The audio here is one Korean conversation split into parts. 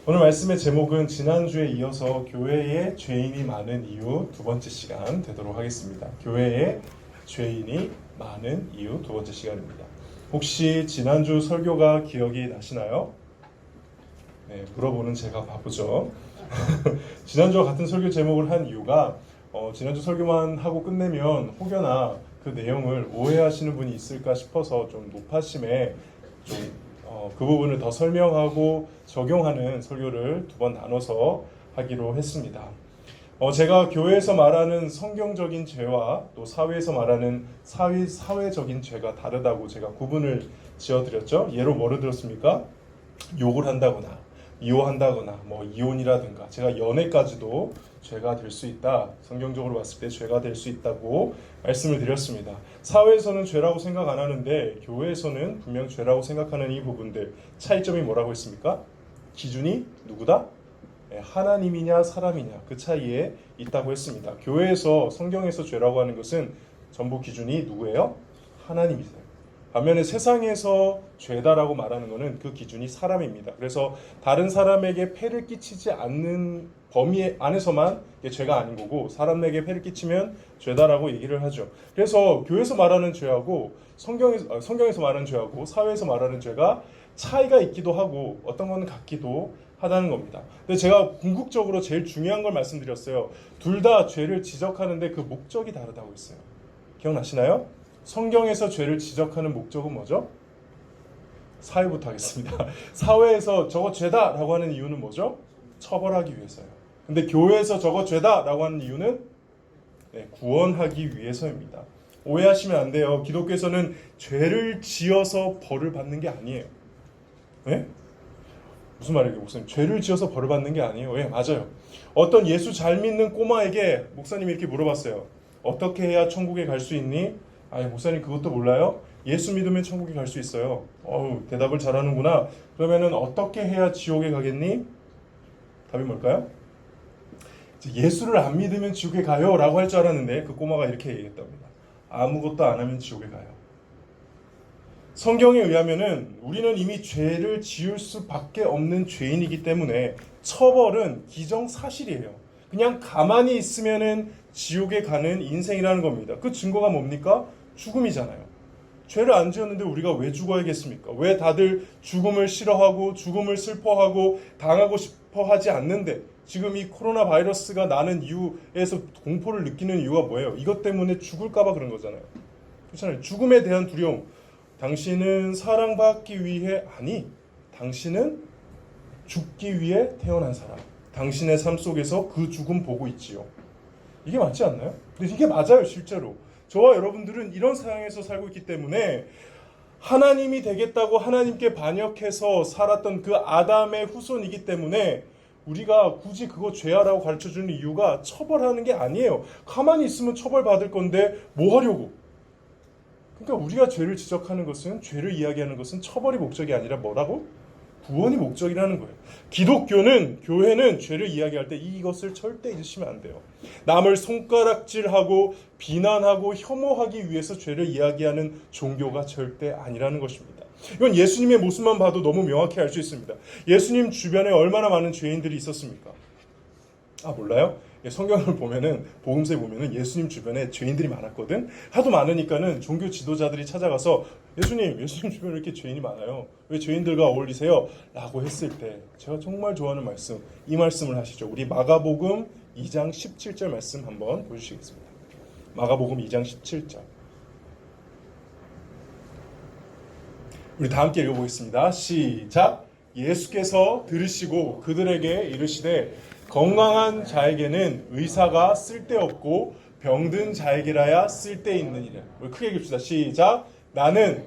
오늘 말씀의 제목은 지난주에 이어서 교회에 죄인이 많은 이유 두 번째 시간 되도록 하겠습니다. 교회에 죄인이 많은 이유 두 번째 시간입니다. 혹시 지난주 설교가 기억이 나시나요? 네, 물어보는 제가 바보죠. 지난주와 같은 설교 제목을 한 이유가 지난주 설교만 하고 끝내면 혹여나 그 내용을 오해하시는 분이 있을까 싶어서 좀 높아심에 그 부분을 더 설명하고 적용하는 설교를 두 번 나눠서 하기로 했습니다. 제가 교회에서 말하는 성경적인 죄와 또 사회에서 말하는 사회적인 죄가 다르다고 제가 구분을 지어드렸죠. 예로 뭐를 들었습니까? 욕을 한다거나 이혼한다거나 이혼이라든가 제가 연애까지도 죄가 될 수 있다. 성경적으로 봤을 때 죄가 될 수 있다고 말씀을 드렸습니다. 사회에서는 죄라고 생각 안 하는데 교회에서는 분명 죄라고 생각하는 이 부분들 차이점이 뭐라고 했습니까? 기준이 누구다? 하나님이냐 사람이냐 그 차이에 있다고 했습니다. 교회에서 성경에서 죄라고 하는 것은 전부 기준이 누구예요? 하나님이세요. 반면에 세상에서 죄다라고 말하는 것은 그 기준이 사람입니다. 그래서 다른 사람에게 폐를 끼치지 않는 범위 안에서만 죄가 아닌 거고 사람에게 폐를 끼치면 죄다라고 얘기를 하죠. 그래서 교회에서 말하는 죄하고 성경에서 말하는 죄하고 사회에서 말하는 죄가 차이가 있기도 하고 어떤 건 같기도 하다는 겁니다. 근데 제가 궁극적으로 제일 중요한 걸 말씀드렸어요. 둘 다 죄를 지적하는데 그 목적이 다르다고 했어요. 기억나시나요? 성경에서 죄를 지적하는 목적은 뭐죠? 사회부터 하겠습니다. 사회에서 저거 죄다라고 하는 이유는 뭐죠? 처벌하기 위해서요. 근데 교회에서 저거 죄다라고 하는 이유는 구원하기 위해서입니다. 오해하시면 안 돼요. 기독교에서는 죄를 지어서 벌을 받는 게 아니에요. 네? 무슨 말이에요, 목사님? 죄를 지어서 벌을 받는 게 아니에요. 예, 맞아요. 어떤 예수 잘 믿는 꼬마에게 목사님이 이렇게 물어봤어요. 어떻게 해야 천국에 갈 수 있니? 목사님 그것도 몰라요? 예수 믿으면 천국에 갈 수 있어요. 대답을 잘하는구나. 그러면은 어떻게 해야 지옥에 가겠니? 답이 뭘까요? 예수를 안 믿으면 지옥에 가요 라고 할 줄 알았는데 그 꼬마가 이렇게 얘기했답니다. 아무것도 안 하면 지옥에 가요. 성경에 의하면은 우리는 이미 죄를 지을 수밖에 없는 죄인이기 때문에 처벌은 기정사실이에요. 그냥 가만히 있으면은 지옥에 가는 인생이라는 겁니다. 그 증거가 뭡니까? 죽음이잖아요. 죄를 안 지었는데 우리가 왜 죽어야겠습니까? 왜 다들 죽음을 싫어하고 죽음을 슬퍼하고 당하고 싶어 하지 않는데 지금 이 코로나 바이러스가 나는 이유에서 공포를 느끼는 이유가 뭐예요? 이것 때문에 죽을까 봐 그런 거잖아요. 그렇잖아요. 죽음에 대한 두려움. 당신은 사랑받기 위해 당신은 죽기 위해 태어난 사람. 당신의 삶 속에서 그 죽음 보고 있지요. 이게 맞지 않나요? 근데 이게 맞아요, 실제로. 저와 여러분들은 이런 세상에서 살고 있기 때문에 하나님이 되겠다고 하나님께 반역해서 살았던 그 아담의 후손이기 때문에 우리가 굳이 그거 죄하라고 가르쳐주는 이유가 처벌하는 게 아니에요. 가만히 있으면 처벌받을 건데 뭐 하려고? 그러니까 우리가 죄를 지적하는 것은, 죄를 이야기하는 것은 처벌이 목적이 아니라 뭐라고? 구원이 목적이라는 거예요. 기독교는, 교회는 죄를 이야기할 때 이것을 절대 잊으시면 안 돼요. 남을 손가락질하고 비난하고 혐오하기 위해서 죄를 이야기하는 종교가 절대 아니라는 것입니다. 이건 예수님의 모습만 봐도 너무 명확히 알 수 있습니다. 예수님 주변에 얼마나 많은 죄인들이 있었습니까? 몰라요? 성경을 보면은, 복음서에 보면은 예수님 주변에 죄인들이 많았거든? 하도 많으니까는 종교 지도자들이 찾아가서 예수님 주변에 이렇게 죄인이 많아요. 왜 죄인들과 어울리세요? 라고 했을 때 제가 정말 좋아하는 말씀, 이 말씀을 하시죠. 우리 마가복음 2장 17절 말씀 한번 보시겠습니다. 마가복음 2장 17절. 우리 다 함께 읽어보겠습니다. 시작! 예수께서 들으시고 그들에게 이르시되 건강한 자에게는 의사가 쓸데없고 병든 자에게라야 쓸데있느니라. 우리 크게 읽읍시다. 시작! 나는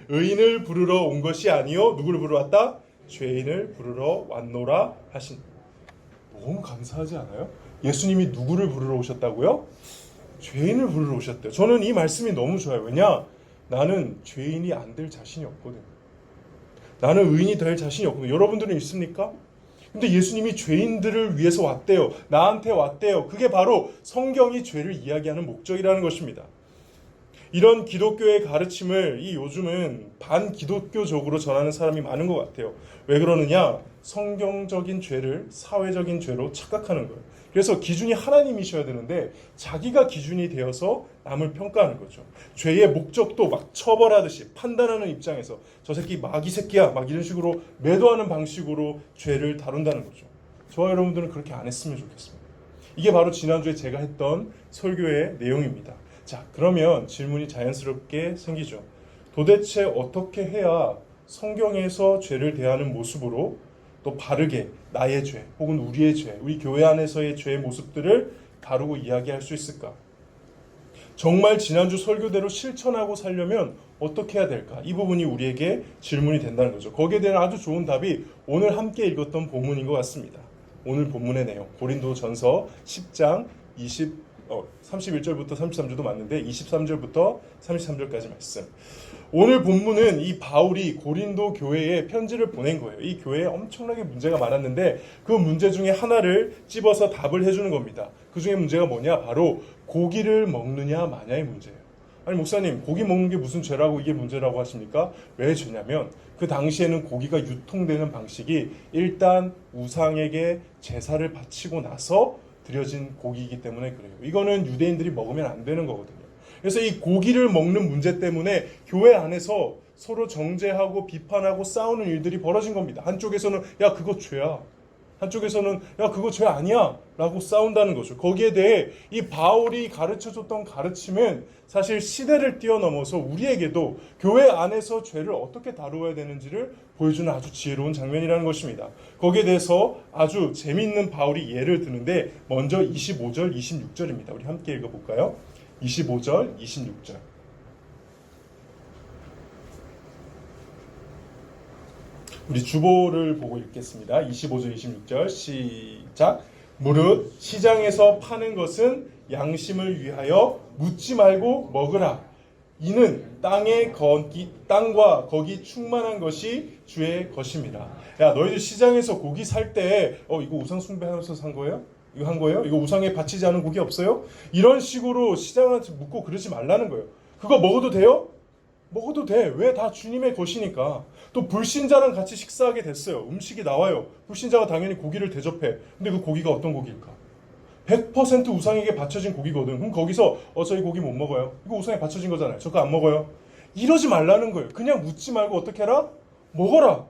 의인을 부르러 온 것이 아니요 누구를 부르러 왔다? 죄인을 부르러 왔노라 하신. 너무 감사하지 않아요? 예수님이 누구를 부르러 오셨다고요? 죄인을 부르러 오셨대요. 저는 이 말씀이 너무 좋아요. 왜냐? 나는 죄인이 안 될 자신이 없거든. 나는 의인이 될 자신이 없거든. 여러분들은 있습니까? 근데 예수님이 죄인들을 위해서 왔대요. 나한테 왔대요. 그게 바로 성경이 죄를 이야기하는 목적이라는 것입니다. 이런 기독교의 가르침을 요즘은 반기독교적으로 전하는 사람이 많은 것 같아요. 왜 그러느냐? 성경적인 죄를 사회적인 죄로 착각하는 거예요. 그래서 기준이 하나님이셔야 되는데 자기가 기준이 되어서 남을 평가하는 거죠. 죄의 목적도 막 처벌하듯이 판단하는 입장에서 저 새끼 마귀 새끼야 막 이런 식으로 매도하는 방식으로 죄를 다룬다는 거죠. 저와 여러분들은 그렇게 안 했으면 좋겠습니다. 이게 바로 지난주에 제가 했던 설교의 내용입니다. 자, 그러면 질문이 자연스럽게 생기죠. 도대체 어떻게 해야 성경에서 죄를 대하는 모습으로 또 바르게 나의 죄 혹은 우리의 죄, 우리 교회 안에서의 죄의 모습들을 다루고 이야기할 수 있을까? 정말 지난주 설교대로 실천하고 살려면 어떻게 해야 될까? 이 부분이 우리에게 질문이 된다는 거죠. 거기에 대한 아주 좋은 답이 오늘 함께 읽었던 본문인 것 같습니다. 오늘 본문의 내용, 고린도전서 10장 31절부터 33절도 맞는데 23절부터 33절까지 말씀. 오늘 본문은 이 바울이 고린도 교회에 편지를 보낸 거예요. 이 교회에 엄청나게 문제가 많았는데 그 문제 중에 하나를 찝어서 답을 해주는 겁니다. 그 중에 문제가 뭐냐? 바로 고기를 먹느냐 마냐의 문제예요. 아니 목사님, 고기 먹는 게 무슨 죄라고 이게 문제라고 하십니까? 왜 죄냐면 그 당시에는 고기가 유통되는 방식이 일단 우상에게 제사를 바치고 나서 드려진 고기이기 때문에 그래요. 이거는 유대인들이 먹으면 안 되는 거거든요. 그래서 이 고기를 먹는 문제 때문에 교회 안에서 서로 정죄하고 비판하고 싸우는 일들이 벌어진 겁니다. 한쪽에서는 야 그거 죄야, 한쪽에서는 야 그거 죄 아니야 라고 싸운다는 거죠. 거기에 대해 이 바울이 가르쳐줬던 가르침은 사실 시대를 뛰어넘어서 우리에게도 교회 안에서 죄를 어떻게 다루어야 되는지를 보여주는 아주 지혜로운 장면이라는 것입니다. 거기에 대해서 아주 재미있는 바울이 예를 드는데 먼저 25절 26절입니다. 우리 함께 읽어볼까요? 25절 26절. 우리 주보를 보고 읽겠습니다. 25절 26절 시작. 무릇 시장에서 파는 것은 양심을 위하여 묻지 말고 먹으라. 이는 땅과 거기 충만한 것이 주의 것입니다. 야 너희들 시장에서 고기 살 때 이거 우상 숭배하면서 산 거예요? 이거 한 거예요? 이거 우상에 바치지 않은 고기 없어요? 이런 식으로 시장한테 묻고 그러지 말라는 거예요. 그거 먹어도 돼요? 먹어도 돼. 왜? 다 주님의 것이니까. 또 불신자랑 같이 식사하게 됐어요. 음식이 나와요. 불신자가 당연히 고기를 대접해. 근데 그 고기가 어떤 고기일까? 100% 우상에게 바쳐진 고기거든. 그럼 거기서 저희 고기 못 먹어요. 이거 우상에 바쳐진 거잖아요. 저 그거 안 먹어요. 이러지 말라는 거예요. 그냥 묻지 말고 어떻게 해라? 먹어라.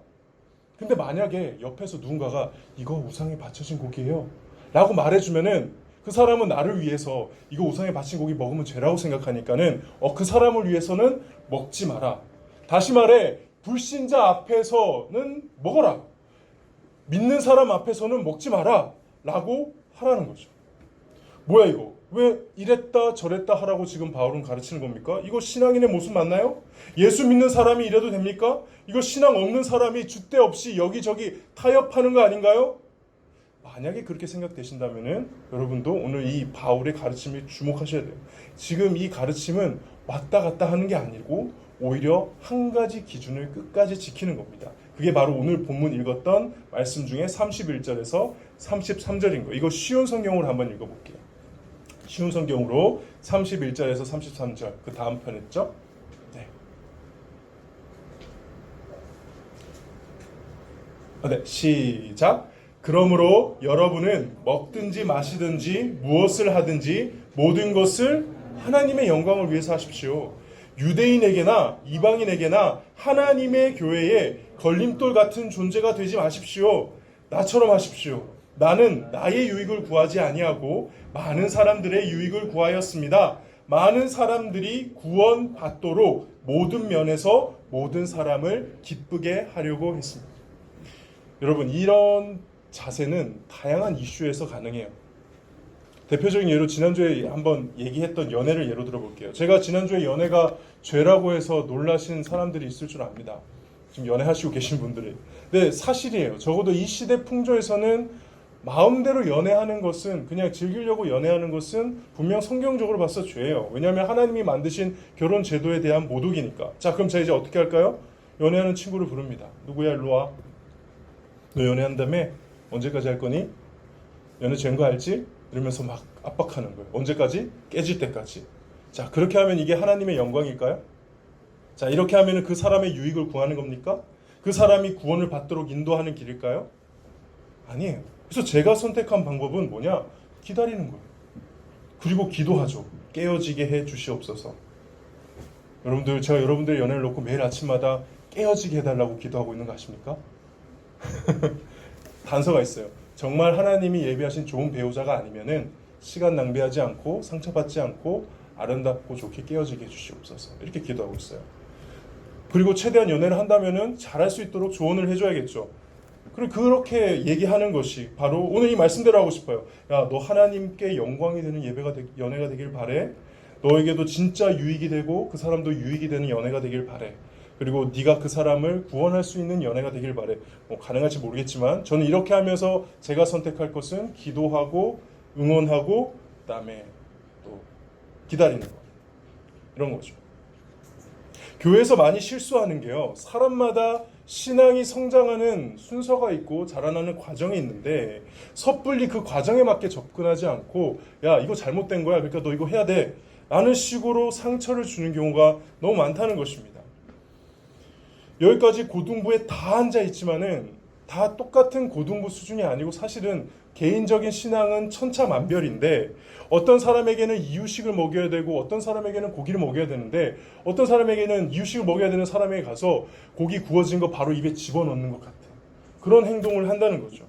근데 만약에 옆에서 누군가가 이거 우상에 바쳐진 고기예요 라고 말해주면은 그 사람은 나를 위해서 이거 우상에 바친 고기 먹으면 죄라고 생각하니까는 그 사람을 위해서는 먹지 마라. 다시 말해 불신자 앞에서는 먹어라. 믿는 사람 앞에서는 먹지 마라 라고 하라는 거죠. 뭐야 이거? 왜 이랬다 저랬다 하라고 지금 바울은 가르치는 겁니까? 이거 신앙인의 모습 맞나요? 예수 믿는 사람이 이래도 됩니까? 이거 신앙 없는 사람이 줏대 없이 여기저기 타협하는 거 아닌가요? 만약에 그렇게 생각되신다면은 여러분도 오늘 이 바울의 가르침에 주목하셔야 돼요. 지금 이 가르침은 왔다 갔다 하는 게 아니고 오히려 한 가지 기준을 끝까지 지키는 겁니다. 그게 바로 오늘 본문 읽었던 말씀 중에 31절에서 33절인 거예요. 이거 쉬운 성경으로 한번 읽어볼게요. 쉬운 성경으로 31절에서 33절 그 다음 편 했죠? 네, 시작. 그러므로 여러분은 먹든지 마시든지 무엇을 하든지 모든 것을 하나님의 영광을 위해서 하십시오. 유대인에게나 이방인에게나 하나님의 교회에 걸림돌 같은 존재가 되지 마십시오. 나처럼 하십시오. 나는 나의 유익을 구하지 아니하고 많은 사람들의 유익을 구하였습니다. 많은 사람들이 구원받도록 모든 면에서 모든 사람을 기쁘게 하려고 했습니다. 여러분, 이런 자세는 다양한 이슈에서 가능해요. 대표적인 예로 지난주에 한번 얘기했던 연애를 예로 들어볼게요. 제가 지난주에 연애가 죄라고 해서 놀라신 사람들이 있을 줄 압니다. 지금 연애하시고 계신 분들이. 근데 사실이에요. 적어도 이 시대 풍조에서는 마음대로 연애하는 것은, 그냥 즐기려고 연애하는 것은 분명 성경적으로 봐서 죄예요. 왜냐하면 하나님이 만드신 결혼 제도에 대한 모독이니까. 자, 그럼 제가 이제 어떻게 할까요? 연애하는 친구를 부릅니다. 누구야, 일로 와. 너 연애한다며? 언제까지 할 거니? 연애 죄인 거 알지? 이러면서 막 압박하는 거예요. 언제까지? 깨질 때까지. 자, 그렇게 하면 이게 하나님의 영광일까요? 자, 이렇게 하면 그 사람의 유익을 구하는 겁니까? 그 사람이 구원을 받도록 인도하는 길일까요? 아니에요. 그래서 제가 선택한 방법은 뭐냐? 기다리는 거예요. 그리고 기도하죠. 깨어지게 해 주시옵소서. 여러분들, 제가 여러분들의 연애를 놓고 매일 아침마다 깨어지게 해달라고 기도하고 있는 거 아십니까? 단서가 있어요. 정말 하나님이 예비하신 좋은 배우자가 아니면은 시간 낭비하지 않고 상처받지 않고 아름답고 좋게 깨어지게 해주시옵소서. 이렇게 기도하고 있어요. 그리고 최대한 연애를 한다면은 잘할 수 있도록 조언을 해줘야겠죠. 그리고 그렇게 얘기하는 것이 바로 오늘 이 말씀대로 하고 싶어요. 야, 너 하나님께 영광이 되는 연애가 되길 바래. 너에게도 진짜 유익이 되고 그 사람도 유익이 되는 연애가 되길 바래. 그리고 네가 그 사람을 구원할 수 있는 연애가 되길 바래. 뭐 가능할지 모르겠지만 저는 이렇게 하면서 제가 선택할 것은 기도하고 응원하고 그다음에 또 기다리는 거. 이런 거죠. 교회에서 많이 실수하는 게요. 사람마다 신앙이 성장하는 순서가 있고 자라나는 과정이 있는데 섣불리 그 과정에 맞게 접근하지 않고 야, 이거 잘못된 거야. 그러니까 너 이거 해야 돼. 라는 식으로 상처를 주는 경우가 너무 많다는 것입니다. 여기까지 고등부에 다 앉아 있지만은 다 똑같은 고등부 수준이 아니고 사실은 개인적인 신앙은 천차만별인데 어떤 사람에게는 이유식을 먹여야 되고 어떤 사람에게는 고기를 먹여야 되는데 어떤 사람에게는 이유식을 먹여야 되는 사람에게 가서 고기 구워진 거 바로 입에 집어넣는 것 같은 그런 행동을 한다는 거죠.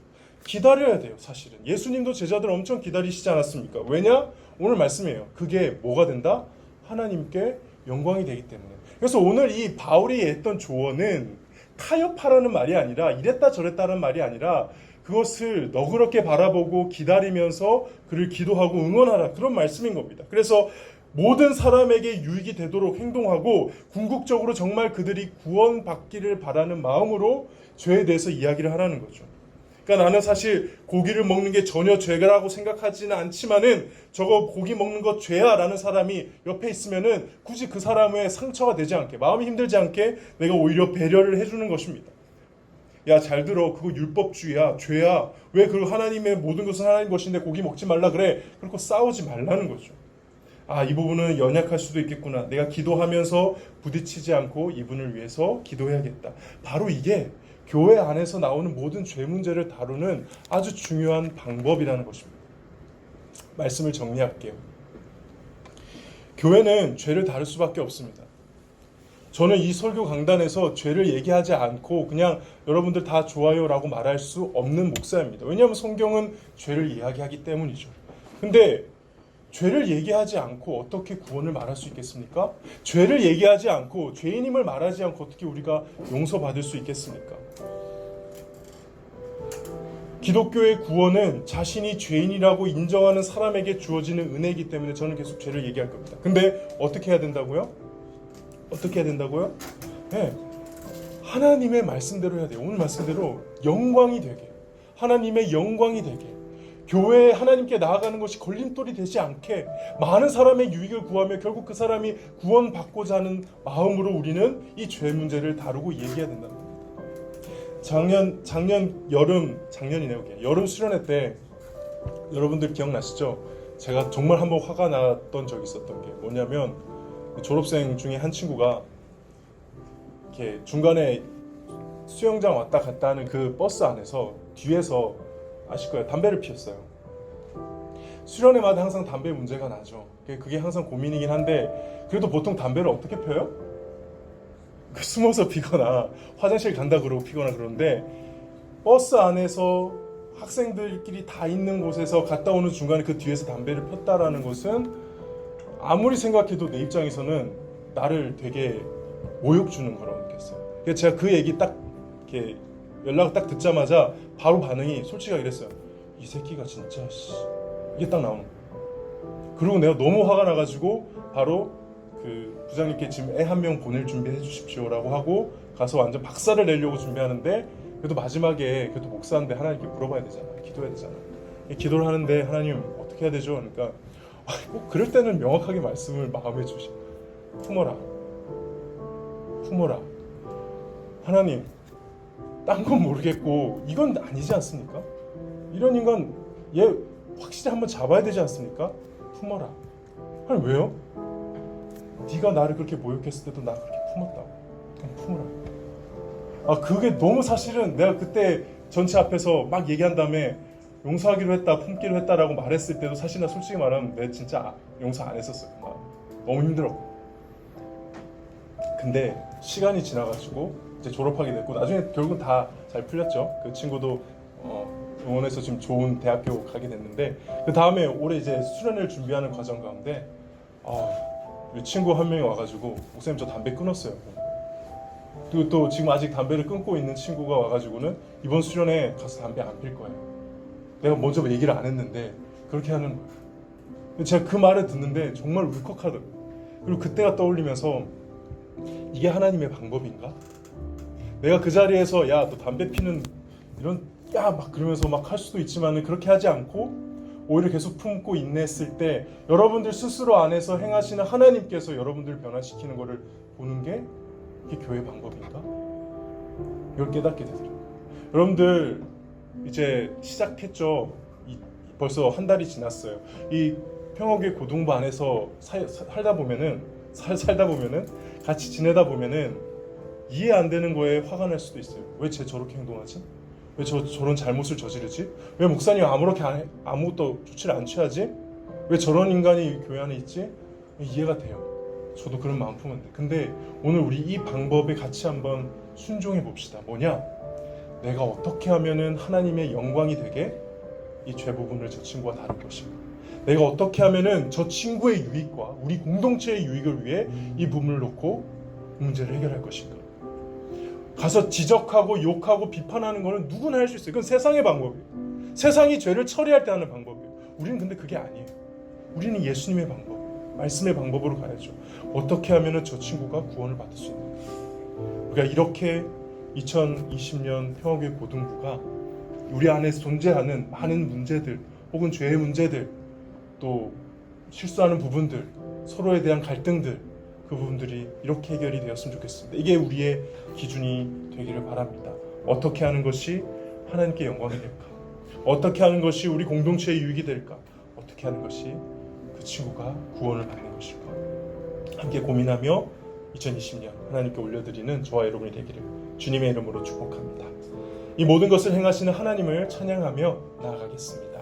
기다려야 돼요. 사실은 예수님도 제자들 엄청 기다리시지 않았습니까? 왜냐? 오늘 말씀이에요. 그게 뭐가 된다? 하나님께 영광이 되기 때문에. 그래서 오늘 이 바울이 했던 조언은 타협하라는 말이 아니라 이랬다 저랬다는 말이 아니라 그것을 너그럽게 바라보고 기다리면서 그를 기도하고 응원하라 그런 말씀인 겁니다. 그래서 모든 사람에게 유익이 되도록 행동하고 궁극적으로 정말 그들이 구원받기를 바라는 마음으로 죄에 대해서 이야기를 하라는 거죠. 그러니까 나는 사실 고기를 먹는 게 전혀 죄라고 생각하지는 않지만은 저거 고기 먹는 거 죄야 라는 사람이 옆에 있으면은 굳이 그 사람의 상처가 되지 않게 마음이 힘들지 않게 내가 오히려 배려를 해주는 것입니다. 야, 잘 들어. 그거 율법주의야. 죄야. 왜 그 하나님의 모든 것은 하나님 것인데 고기 먹지 말라 그래. 그렇고 싸우지 말라는 거죠. 아, 이 부분은 연약할 수도 있겠구나. 내가 기도하면서 부딪히지 않고 이분을 위해서 기도해야겠다. 바로 이게 교회 안에서 나오는 모든 죄 문제를 다루는 아주 중요한 방법이라는 것입니다. 말씀을 정리할게요. 교회는 죄를 다룰 수밖에 없습니다. 저는 이 설교 강단에서 죄를 얘기하지 않고 그냥 여러분들 다 좋아요라고 말할 수 없는 목사입니다. 왜냐하면 성경은 죄를 이야기하기 때문이죠. 근데 죄를 얘기하지 않고 어떻게 구원을 말할 수 있겠습니까? 죄를 얘기하지 않고 죄인임을 말하지 않고 어떻게 우리가 용서받을 수 있겠습니까? 기독교의 구원은 자신이 죄인이라고 인정하는 사람에게 주어지는 은혜이기 때문에 저는 계속 죄를 얘기할 겁니다. 근데 어떻게 해야 된다고요? 어떻게 해야 된다고요? 네, 하나님의 말씀대로 해야 돼요. 오늘 말씀대로 영광이 되게, 하나님의 영광이 되게, 교회에 하나님께 나아가는 것이 걸림돌이 되지 않게 많은 사람의 유익을 구하며 결국 그 사람이 구원받고자 하는 마음으로 우리는 이 죄 문제를 다루고 얘기해야 된다는 겁니다. 작년이네요. 여름 수련회 때 여러분들 기억나시죠? 제가 정말 한번 화가 났던 적이 있었던 게 뭐냐면 졸업생 중에 한 친구가 이렇게 중간에 수영장 왔다 갔다 하는 그 버스 안에서 뒤에서 아실 거예요. 담배를 피웠어요. 수련회마다 항상 담배 문제가 나죠. 그게 항상 고민이긴 한데 그래도 보통 담배를 어떻게 펴요? 숨어서 피거나 화장실 간다 그러고 피거나 그러는데 버스 안에서 학생들끼리 다 있는 곳에서 갔다 오는 중간에 그 뒤에서 담배를 폈다라는 것은 아무리 생각해도 내 입장에서는 나를 되게 모욕 주는 거라고 느꼈어요. 그래서 제가 그 얘기 딱 이렇게 연락을 딱 듣자마자 바로 반응이 솔직하게 이랬어요. 이 새끼가 진짜 이게 딱 나오는 거예요. 그리고 내가 너무 화가 나가지고 바로 그 부장님께 지금 애 한 명 보낼 준비해 주십시오라고 하고 가서 완전 박살을 내려고 준비하는데 그래도 마지막에 그래도 목사인데 하나님께 물어봐야 되잖아. 기도해야 되잖아. 기도를 하는데 하나님 어떻게 해야 되죠? 그러니까 꼭 그럴 때는 명확하게 말씀을 마음에 주시. 품어라. 하나님, 딴 건 모르겠고 이건 아니지 않습니까? 이런 인간 얘 확실히 한번 잡아야 되지 않습니까? 품어라. 아니 왜요? 네가 나를 그렇게 모욕했을 때도 나 그렇게 품었다고. 그냥 품으라. 그게 너무 사실은 내가 그때 전체 앞에서 막 얘기한 다음에 용서하기로 했다, 품기로 했다라고 말했을 때도 사실 나 솔직히 말하면 내 진짜 용서 안 했었어요. 너무 힘들어. 근데 시간이 지나가지고 이제 졸업하게 됐고 나중에 결국은 다 잘 풀렸죠. 그 친구도 응원해서 지금 좋은 대학교 가게 됐는데 그 다음에 올해 이제 수련회를 준비하는 과정 가운데 우리 친구 한 명이 와가지고 목사님 저 담배 끊었어요. 그리고 또 지금 아직 담배를 끊고 있는 친구가 와가지고는 이번 수련회 가서 담배 안 필 거예요. 내가 먼저 얘기를 안 했는데 그렇게 하는 거예요. 제가 그 말을 듣는데 정말 울컥하더라고요. 그리고 그때가 떠올리면서 이게 하나님의 방법인가? 내가 그 자리에서 야 너 담배 피는 이런 야 막 그러면서 막 할 수도 있지만은 그렇게 하지 않고 오히려 계속 품고 인내했을 때 여러분들 스스로 안에서 행하시는 하나님께서 여러분들을 변화시키는 것을 보는 게 이게 교회 방법인가? 이걸 깨닫게 되더라고요. 여러분들 이제 시작했죠. 벌써 한 달이 지났어요. 이 평화교회 고등부 안에서 살다 보면은 같이 지내다 보면은 이해 안 되는 거에 화가 날 수도 있어요. 왜 쟤 저렇게 행동하지? 왜 저런 잘못을 저지르지? 왜 목사님 아무것도 조치를 안 취하지? 왜 저런 인간이 교회 안에 있지? 이해가 돼요. 저도 그런 마음 품었는데 근데 오늘 우리 이 방법에 같이 한번 순종해 봅시다. 뭐냐? 내가 어떻게 하면은 하나님의 영광이 되게 이 죄 부분을 저 친구와 다룰 것인가? 내가 어떻게 하면은 저 친구의 유익과 우리 공동체의 유익을 위해 이 부분을 놓고 문제를 해결할 것인가? 가서 지적하고 욕하고 비판하는 거는 누구나 할 수 있어요. 그건 세상의 방법이에요. 세상이 죄를 처리할 때 하는 방법이에요. 우리는 근데 그게 아니에요. 우리는 예수님의 방법, 말씀의 방법으로 가야죠. 어떻게 하면은 저 친구가 구원을 받을 수 있는가? 우리가 이렇게 2020년 평화교회 고등부가 우리 안에 존재하는 많은 문제들 혹은 죄의 문제들 또 실수하는 부분들 서로에 대한 갈등들 그 부분들이 이렇게 해결이 되었으면 좋겠습니다. 이게 우리의 기준이 되기를 바랍니다. 어떻게 하는 것이 하나님께 영광이 될까? 어떻게 하는 것이 우리 공동체의 유익이 될까? 어떻게 하는 것이 그 친구가 구원을 받는 것일까? 함께 고민하며 2020년 하나님께 올려드리는 저와 여러분이 되기를 주님의 이름으로 축복합니다. 이 모든 것을 행하시는 하나님을 찬양하며 나아가겠습니다.